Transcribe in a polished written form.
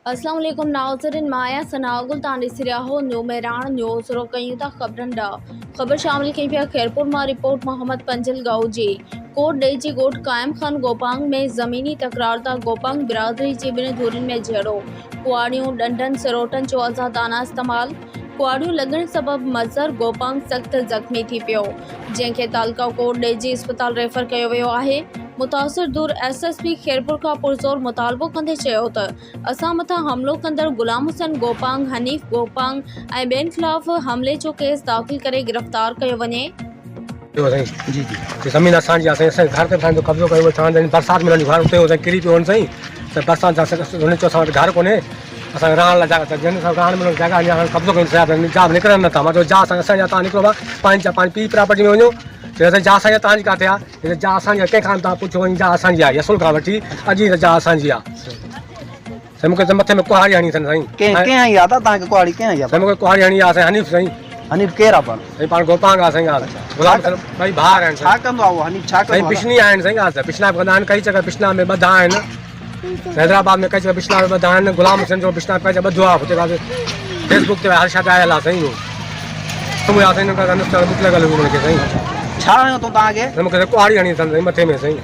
अस्सलाम वालेकुम नाज़रीन, माया सनागुल तांडी सिरियाहो न्यू मेरान न्यूज़ रो कयूं था खबरन डा खबर शामिल कई पिया खैरपुर मां रिपोर्ट मोहम्मद पंजल गाँव जी कोट डेजी गोट कायम खान गोपांग में ज़मीनी तकरार था गोपांग बिरादरी जी बिन धुरिन में झेड़ो कुआड़ियों डंडन सिरोटन जो आज़ादाना इस्तेमाल कुआड़ियों लगन सबब मज़र गोपांग सख्त जख्मी थी पियो जैंखे तालका कोट डेजी अस्पताल रेफर किया वियो आहे। मुतासिर दूर SSP खैरपुर का पुरज़ोर मुतालबो कंदे चयो त असां मथां हमलो कंदड़ गुलाम हुसैन गोपांग हनीफ गोपांग ऐं ॿियनि ख़िलाफ़ हमले जो केस दाख़िल करे गिरफ़्तार कयो वञे। जी जी ज़मीन असांजी आहे साईं, घर ते पंहिंजो कब्ज़ो कयो चवंदा आहिनि बरसाति में घर उते हो किरी पियो साईं, त बरसाति हुन चयो असां वटि घर कोन्हे, असांखे रहण लाइ जॻह जंहिं सां रहण में जॻह अञा कब्ज़ो कयूं जा निकिरनि नथा। मां चयो जा असांजा तव्हां निकिरो आहे पंहिंजी पीउ प्रॉपर्टी में वञो, चयो जा असांजा तव्हांजी किथे आहे, जा असांजी कंहिंखां तव्हां पुछो वञी जा असांजी आहे यसुल खां वठी अॼु जा असांजी आहे। साईं मूंखे त मथे में कुहाड़ी हणी अथनि साईं, कंहिं हणी आहे तव्हांखे कुहाड़ी कंहिं हणी आहे? साईं मूंखे कुहाड़ी हणी आहे साईं हनीफ़ साईं। हनीफ केरु आहे पाण? साईं पाण गोपांग आहे साईं, गुलाम भई भाउ आहिनि छा कंदो आहे उहो हनीफ? छा साईं कंदो पिछनी आहिनि साईं, पिछला बि कंदा आहिनि, कई जॻह पिछला में ॿधा आहिनि, हैदराबाद में कई जॻह पिछला में ॿधा आहिनि, गुलाम हुसैन जो पिछला कई जॻह ॿधो आहे, हुते पासे फेसबुक ते हर शइ आयल आहे साईं। उहो आहे साईं बुक लॻल हुई हुनखे साईं। छा हणियो अथऊं तव्हांखे? मूंखे कुहाड़ी हणी अथनि साईं मथे में साईं।